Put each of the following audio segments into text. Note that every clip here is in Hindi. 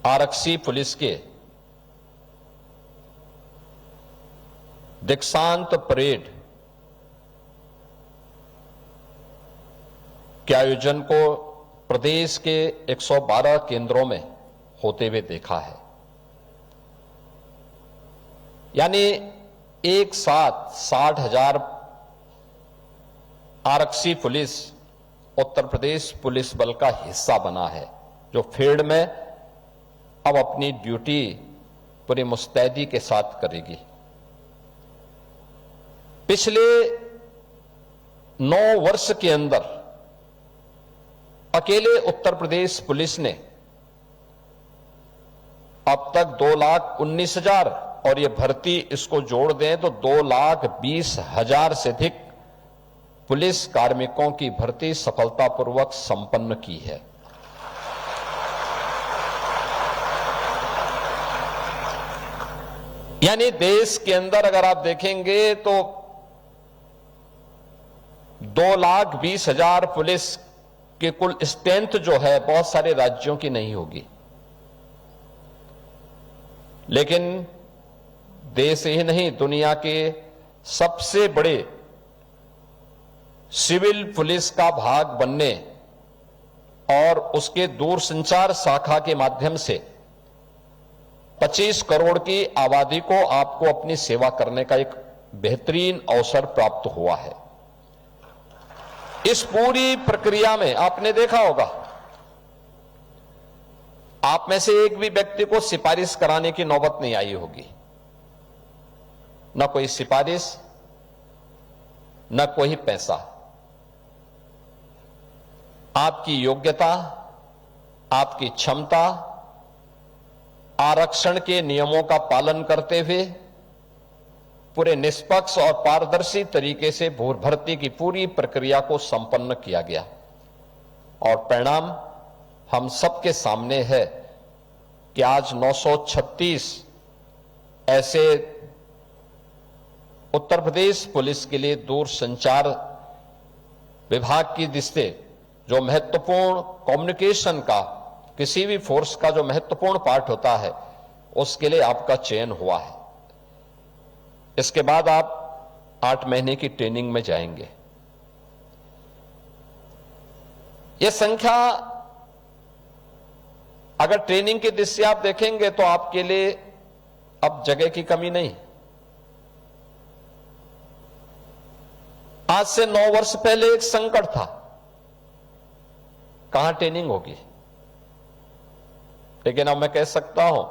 आरक्षी पुलिस के दीक्षांत परेड के आयोजन को प्रदेश के 112 केंद्रों में होते हुए देखा है। यानी एक साथ 60,000 आरक्षी पुलिस उत्तर प्रदेश पुलिस बल का हिस्सा बना है, जो फील्ड में अब अपनी ड्यूटी पूरी मुस्तैदी के साथ करेगी। पिछले 9 वर्ष के अंदर अकेले उत्तर प्रदेश पुलिस ने अब तक 2,19,000 और ये भर्ती इसको जोड़ दें तो 2,20,000 से अधिक पुलिस कार्मिकों की भर्ती सफलतापूर्वक संपन्न की है। यानी देश के अंदर अगर आप देखेंगे तो 2,20,000 पुलिस के कुल स्ट्रेंथ जो है बहुत सारे राज्यों की नहीं होगी, लेकिन देश ही नहीं दुनिया के सबसे बड़े सिविल पुलिस का भाग बनने और उसके दूरसंचार शाखा के माध्यम से 25 करोड़ की आबादी को आपको अपनी सेवा करने का एक बेहतरीन अवसर प्राप्त हुआ है। इस पूरी प्रक्रिया में आपने देखा होगा, आप में से एक भी व्यक्ति को सिफारिश कराने की नौबत नहीं आई होगी। न कोई सिफारिश, न कोई पैसा। आपकी योग्यता, आपकी क्षमता, आरक्षण के नियमों का पालन करते हुए पूरे निष्पक्ष और पारदर्शी तरीके से भर्ती की पूरी प्रक्रिया को संपन्न किया गया और परिणाम हम सबके सामने है कि आज 936 ऐसे उत्तर प्रदेश पुलिस के लिए दूरसंचार विभाग की दृष्टि जो महत्वपूर्ण कम्युनिकेशन का किसी भी फोर्स का जो महत्वपूर्ण पार्ट होता है उसके लिए आपका चयन हुआ है। इसके बाद आप 8 महीने की ट्रेनिंग में जाएंगे। यह संख्या अगर ट्रेनिंग की दृष्टि आप देखेंगे तो आपके लिए अब जगह की कमी नहीं। आज से 9 वर्ष पहले एक संकट था, कहां ट्रेनिंग होगी, लेकिन अब मैं कह सकता हूं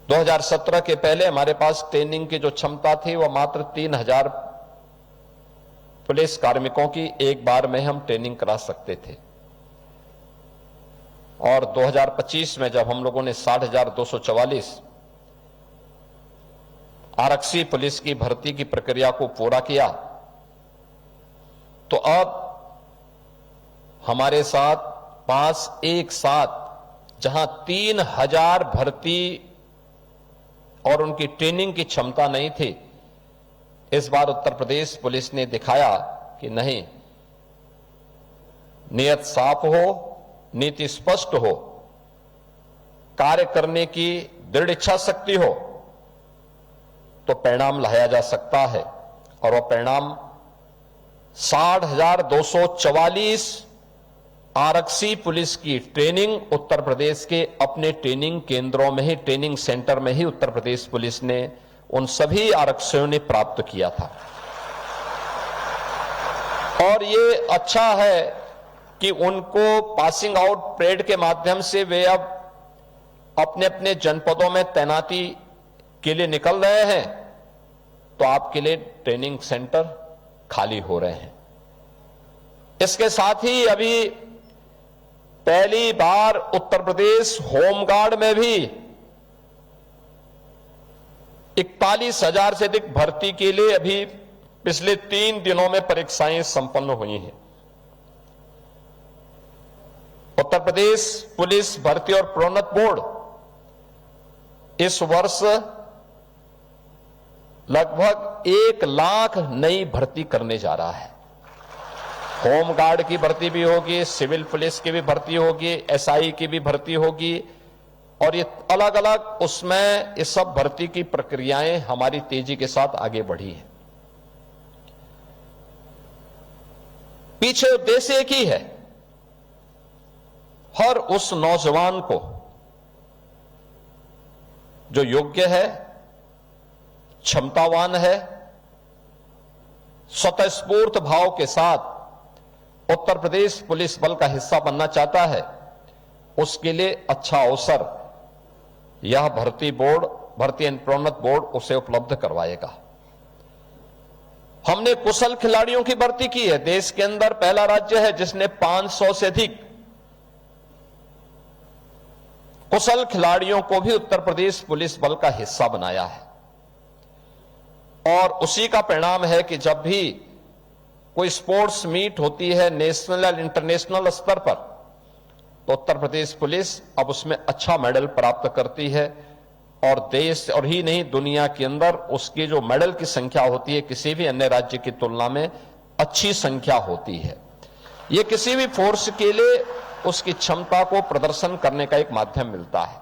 2017 के पहले हमारे पास ट्रेनिंग की जो क्षमता थी वह मात्र 3,000 पुलिस कार्मिकों की एक बार में हम ट्रेनिंग करा सकते थे और 2025 में जब हम लोगों ने 60,244 आरक्षी पुलिस की भर्ती की प्रक्रिया को पूरा किया तो अब हमारे साथ पास एक साथ जहां 3,000 भर्ती और उनकी ट्रेनिंग की क्षमता नहीं थी, इस बार उत्तर प्रदेश पुलिस ने दिखाया कि नहीं, नियत साफ हो, नीति स्पष्ट हो, कार्य करने की दृढ़ इच्छा शक्ति हो तो परिणाम लाया जा सकता है। और वह परिणाम 60,244 आरक्षी पुलिस की ट्रेनिंग उत्तर प्रदेश के अपने ट्रेनिंग केंद्रों में ही, ट्रेनिंग सेंटर में ही उत्तर प्रदेश पुलिस ने उन सभी आरक्षियों ने प्राप्त किया था। और ये अच्छा है कि उनको पासिंग आउट परेड के माध्यम से वे अब अपने अपने जनपदों में तैनाती के लिए निकल रहे हैं तो आपके लिए ट्रेनिंग सेंटर खाली हो रहे हैं। इसके साथ ही अभी पहली बार उत्तर प्रदेश होमगार्ड में भी 41,000 से अधिक भर्ती के लिए अभी पिछले 3 दिनों में परीक्षाएं संपन्न हुई हैं। उत्तर प्रदेश पुलिस भर्ती और प्रोन्नत बोर्ड इस वर्ष लगभग 1 लाख नई भर्ती करने जा रहा है। होम गार्ड की भर्ती भी होगी, सिविल पुलिस की भी भर्ती होगी, एसआई की भी भर्ती होगी, और ये अलग अलग उसमें ये सब भर्ती की प्रक्रियाएं हमारी तेजी के साथ आगे बढ़ी हैं। पीछे उद्देश्य एक ही है, हर उस नौजवान को जो योग्य है, क्षमतावान है, स्वतःस्फूर्त भाव के साथ उत्तर प्रदेश पुलिस बल का हिस्सा बनना चाहता है, उसके लिए अच्छा अवसर यह भर्ती एवं प्रोन्नत बोर्ड उसे उपलब्ध करवाएगा। हमने कुशल खिलाड़ियों की भर्ती की है। देश के अंदर पहला राज्य है जिसने 500 से अधिक कुशल खिलाड़ियों को भी उत्तर प्रदेश पुलिस बल का हिस्सा बनाया है, और उसी का परिणाम है कि जब भी कोई स्पोर्ट्स मीट होती है नेशनल और इंटरनेशनल स्तर पर, तो उत्तर प्रदेश पुलिस अब उसमें अच्छा मेडल प्राप्त करती है, और देश और ही नहीं दुनिया के अंदर उसकी जो मेडल की संख्या होती है किसी भी अन्य राज्य की तुलना में अच्छी संख्या होती है। यह किसी भी फोर्स के लिए उसकी क्षमता को प्रदर्शन करने का एक माध्यम मिलता है।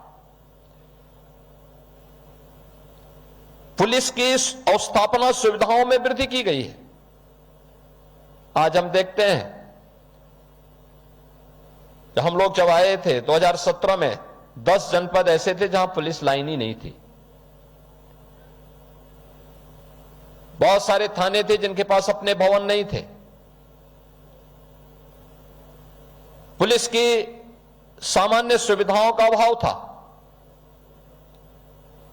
पुलिस की अवस्थापना सुविधाओं में वृद्धि की गई है। आज हम देखते हैं, हम लोग जब आए थे 2017 में 10 जनपद ऐसे थे जहां पुलिस लाइन ही नहीं थी। बहुत सारे थाने थे जिनके पास अपने भवन नहीं थे। पुलिस की सामान्य सुविधाओं का अभाव था,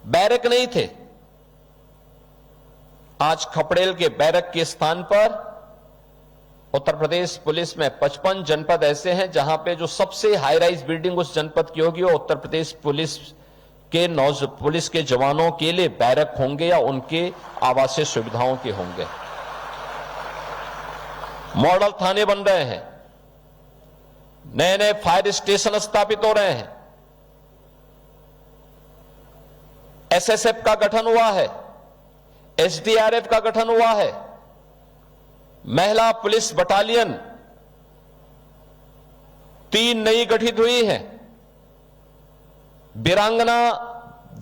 बैरक नहीं थे। आज खपड़ेल के बैरक के स्थान पर उत्तर प्रदेश पुलिस में 55 जनपद ऐसे हैं जहां पे जो सबसे हाई राइज बिल्डिंग उस जनपद की होगी वो उत्तर प्रदेश पुलिस के जवानों के लिए बैरक होंगे या उनके आवासीय सुविधाओं के होंगे। मॉडल थाने बन रहे हैं, नए नए फायर स्टेशन स्थापित हो रहे हैं, एसएसएफ का गठन हुआ है, एसडीआरएफ का गठन हुआ है, महिला पुलिस बटालियन 3 नई गठित हुई है। वीरांगना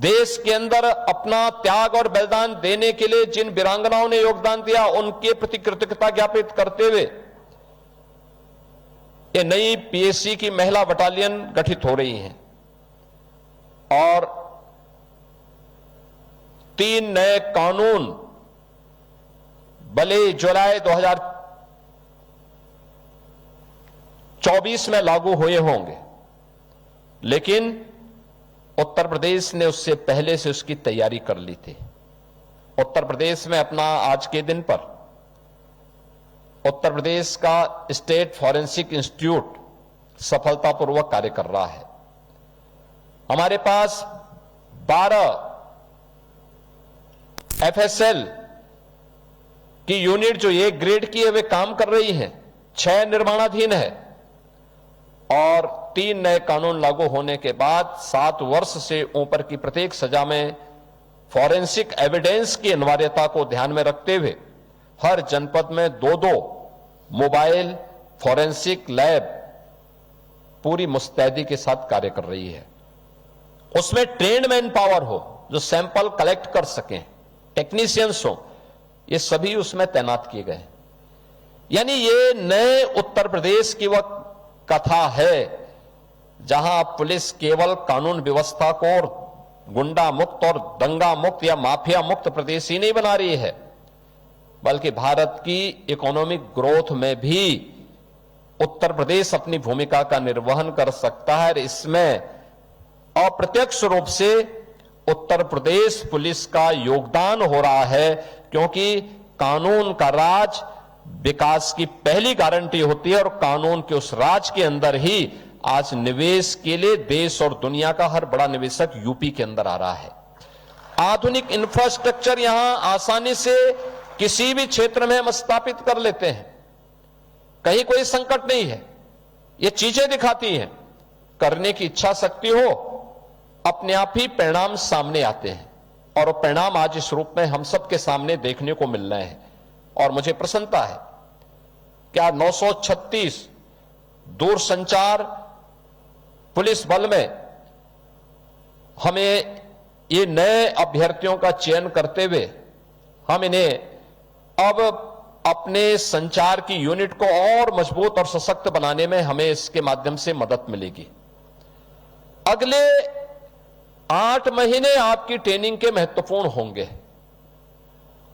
देश के अंदर अपना त्याग और बलिदान देने के लिए जिन वीरांगनाओं ने योगदान दिया उनके प्रति कृतज्ञता ज्ञापित करते हुए ये नई पीएससी की महिला बटालियन गठित हो रही है, और 3 नए कानून भले जुलाई 2024 में लागू हुए होंगे, लेकिन उत्तर प्रदेश ने उससे पहले से उसकी तैयारी कर ली थी। उत्तर प्रदेश में अपना आज के दिन पर उत्तर प्रदेश का स्टेट फॉरेंसिक इंस्टीट्यूट सफलतापूर्वक कार्य कर रहा है। हमारे पास 12 एफएसएल की यूनिट जो एक ग्रेड की है वे काम कर रही हैं, 6 निर्माणाधीन है, और 3 नए कानून लागू होने के बाद 7 वर्ष से ऊपर की प्रत्येक सजा में फॉरेंसिक एविडेंस की अनिवार्यता को ध्यान में रखते हुए हर जनपद में 2-2 मोबाइल फॉरेंसिक लैब पूरी मुस्तैदी के साथ कार्य कर रही है। उसमें ट्रेन्ड मैन पावर हो जो सैंपल कलेक्ट कर सकें, टेक्नीशियंस हो, ये सभी उसमें तैनात किए गए। यानी ये नए उत्तर प्रदेश की वह कथा है जहां पुलिस केवल कानून व्यवस्था को और गुंडा मुक्त और दंगा मुक्त या माफिया मुक्त प्रदेश ही नहीं बना रही है, बल्कि भारत की इकोनॉमिक ग्रोथ में भी उत्तर प्रदेश अपनी भूमिका का निर्वहन कर सकता है। इसमें अप्रत्यक्ष रूप से उत्तर प्रदेश पुलिस का योगदान हो रहा है, क्योंकि कानून का राज विकास की पहली गारंटी होती है, और कानून के उस राज के अंदर ही आज निवेश के लिए देश और दुनिया का हर बड़ा निवेशक यूपी के अंदर आ रहा है। आधुनिक इंफ्रास्ट्रक्चर यहां आसानी से किसी भी क्षेत्र में हम स्थापित कर लेते हैं, कहीं कोई संकट नहीं है। ये चीजें दिखाती हैं, करने की इच्छा शक्ति हो अपने आप ही परिणाम सामने आते हैं, और परिणाम आज इस रूप में हम सबके सामने देखने को मिल रहे हैं। और मुझे प्रसन्नता है क्या 936 दूरसंचार पुलिस बल में हमें ये नए अभ्यर्थियों का चयन करते हुए हम इन्हें अब अपने संचार की यूनिट को और मजबूत और सशक्त बनाने में हमें इसके माध्यम से मदद मिलेगी। अगले 8 महीने आपकी ट्रेनिंग के महत्वपूर्ण होंगे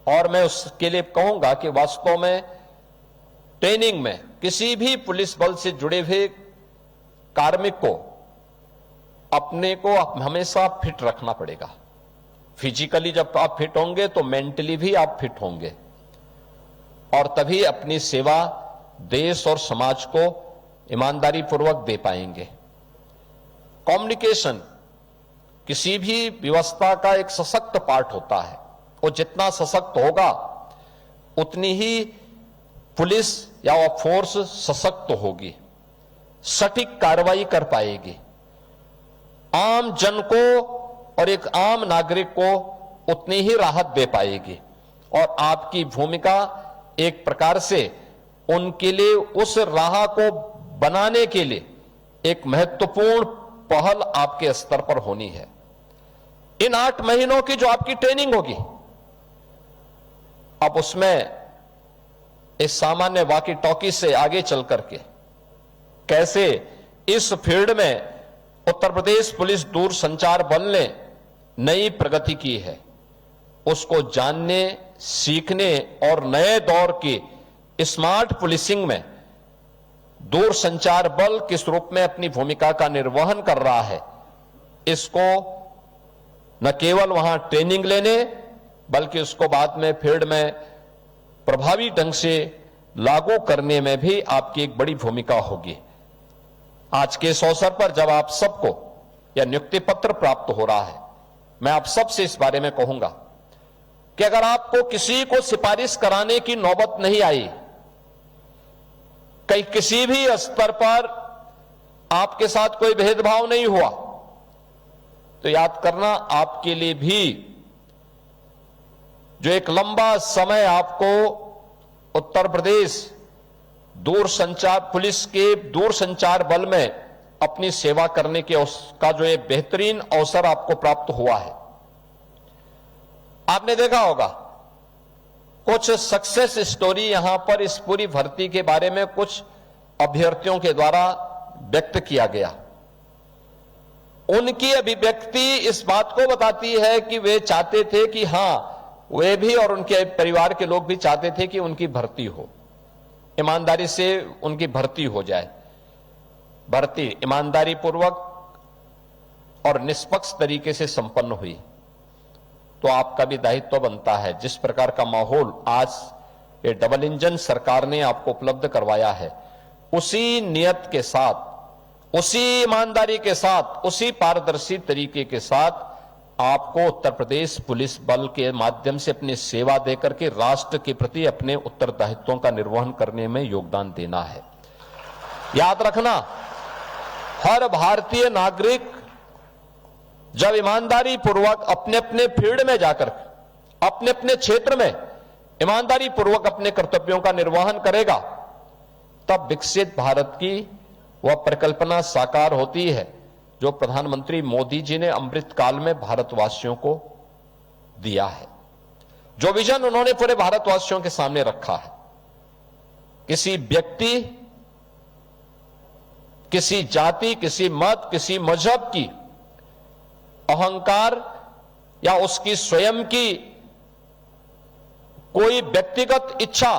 और मैं उसके लिए कहूंगा कि वास्तव में ट्रेनिंग में किसी भी पुलिस बल से जुड़े हुए कार्मिक को अपने को हमेशा फिट रखना पड़ेगा। फिजिकली जब आप फिट होंगे तो मेंटली भी आप फिट होंगे और तभी अपनी सेवा देश और समाज को ईमानदारी पूर्वक दे पाएंगे। कम्युनिकेशन किसी भी व्यवस्था का एक सशक्त पार्ट होता है। वो जितना सशक्त होगा उतनी ही पुलिस या वो फोर्स सशक्त होगी, सटीक कार्रवाई कर पाएगी, आम जन को और एक आम नागरिक को उतनी ही राहत दे पाएगी और आपकी भूमिका एक प्रकार से उनके लिए उस राह को बनाने के लिए एक महत्वपूर्ण पहल आपके स्तर पर होनी है। इन 8 महीनों की जो आपकी ट्रेनिंग होगी, अब उसमें इस सामान्य वॉकी टॉकी से आगे चल करके कैसे इस फील्ड में उत्तर प्रदेश पुलिस दूरसंचार बल ने नई प्रगति की है, उसको जानने, सीखने और नए दौर की स्मार्ट पुलिसिंग में दूरसंचार बल किस रूप में अपनी भूमिका का निर्वहन कर रहा है, इसको न केवल वहां ट्रेनिंग लेने बल्कि उसको बाद में फील्ड में प्रभावी ढंग से लागू करने में भी आपकी एक बड़ी भूमिका होगी। आज के इस अवसर पर जब आप सबको यह नियुक्ति पत्र प्राप्त हो रहा है, मैं आप सबसे इस बारे में कहूंगा कि अगर आपको किसी को सिफारिश कराने की नौबत नहीं आई, कहीं किसी भी स्तर पर आपके साथ कोई भेदभाव नहीं हुआ, तो याद करना आपके लिए भी जो एक लंबा समय आपको उत्तर प्रदेश दूरसंचार पुलिस के दूरसंचार बल में अपनी सेवा करने के का जो एक बेहतरीन अवसर आपको प्राप्त हुआ है। आपने देखा होगा कुछ सक्सेस स्टोरी यहां पर इस पूरी भर्ती के बारे में कुछ अभ्यर्थियों के द्वारा व्यक्त किया गया। उनकी अभिव्यक्ति इस बात को बताती है कि वे चाहते थे कि हां, वे भी और उनके परिवार के लोग भी चाहते थे कि उनकी भर्ती हो, ईमानदारी से उनकी भर्ती हो जाए। भर्ती ईमानदारी पूर्वक और निष्पक्ष तरीके से संपन्न हुई तो आपका भी दायित्व बनता है। जिस प्रकार का माहौल आज ये डबल इंजन सरकार ने आपको उपलब्ध करवाया है, उसी नियत के साथ, उसी ईमानदारी के साथ, उसी पारदर्शी तरीके के साथ आपको उत्तर प्रदेश पुलिस बल के माध्यम से अपनी सेवा देकर के राष्ट्र के प्रति अपने उत्तरदायित्वों का निर्वहन करने में योगदान देना है। याद रखना, हर भारतीय नागरिक जब ईमानदारी पूर्वक अपने अपने फील्ड में जाकर अपने अपने क्षेत्र में ईमानदारी पूर्वक अपने कर्तव्यों का निर्वहन करेगा, तब विकसित भारत की वह परिकल्पना साकार होती है जो प्रधानमंत्री मोदी जी ने अमृत काल में भारतवासियों को दिया है, जो विजन उन्होंने पूरे भारतवासियों के सामने रखा है। किसी व्यक्ति, किसी जाति, किसी मत, किसी मजहब की अहंकार या उसकी स्वयं की कोई व्यक्तिगत इच्छा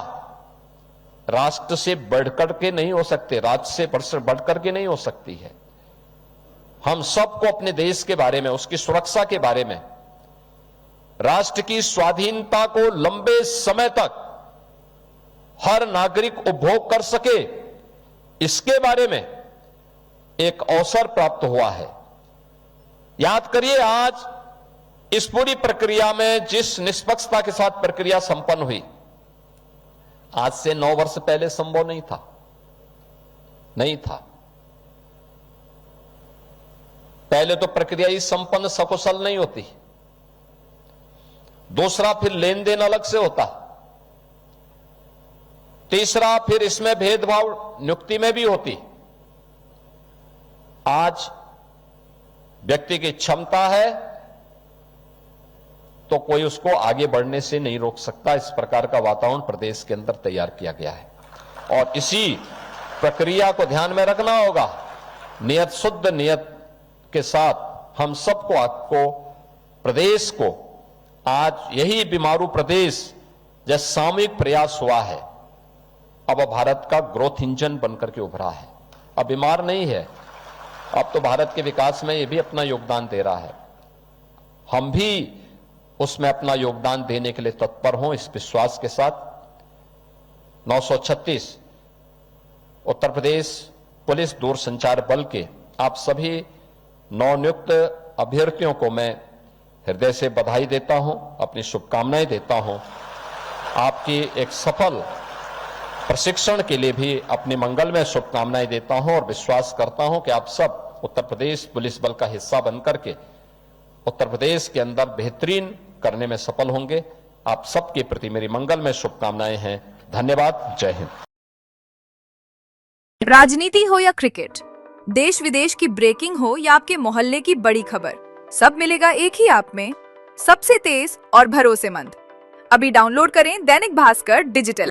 राष्ट्र से बढ़कर के नहीं हो सकते, राज्य से बढ़कर के नहीं हो सकती है। हम सबको अपने देश के बारे में, उसकी सुरक्षा के बारे में, राष्ट्र की स्वाधीनता को लंबे समय तक हर नागरिक उपभोग कर सके, इसके बारे में एक अवसर प्राप्त हुआ है। याद करिए, आज इस पूरी प्रक्रिया में जिस निष्पक्षता के साथ प्रक्रिया संपन्न हुई, आज से 9 वर्ष पहले संभव नहीं था। पहले तो प्रक्रिया ही संपन्न सकुशल नहीं होती, दूसरा फिर लेन देन अलग से होता, तीसरा, फिर इसमें भेदभाव नियुक्ति में भी होती। आज व्यक्ति की क्षमता है तो कोई उसको आगे बढ़ने से नहीं रोक सकता। इस प्रकार का वातावरण प्रदेश के अंदर तैयार किया गया है और इसी प्रक्रिया को ध्यान में रखना होगा। नियत, शुद्ध नियत के साथ हम सबको, आपको, प्रदेश को आज यही बीमारू प्रदेश जैसे सामूहिक प्रयास हुआ है, अब भारत का ग्रोथ इंजन बनकर के उभरा है। अब बीमार नहीं है, अब तो भारत के विकास में ये भी अपना योगदान दे रहा है। हम भी उसमें अपना योगदान देने के लिए तत्पर हों, इस विश्वास के साथ 936 उत्तर प्रदेश पुलिस दूरसंचार बल के आप सभी नवनियुक्त अभ्यर्थियों को मैं हृदय से बधाई देता हूं, अपनी शुभकामनाएं देता हूं। आपकी एक सफल प्रशिक्षण के लिए भी अपनी मंगलमय शुभकामनाएं देता हूं और विश्वास करता हूं कि आप सब उत्तर प्रदेश पुलिस बल का हिस्सा बनकर के उत्तर प्रदेश के अंदर बेहतरीन करने में सफल होंगे। आप सबके प्रति मेरी मंगलमय शुभकामनाएं हैं। धन्यवाद। जय हिंद। राजनीति हो या क्रिकेट, देश विदेश की ब्रेकिंग हो या आपके मोहल्ले की बड़ी खबर, सब मिलेगा एक ही ऐप में, सबसे तेज और भरोसेमंद। अभी डाउनलोड करें दैनिक भास्कर डिजिटल।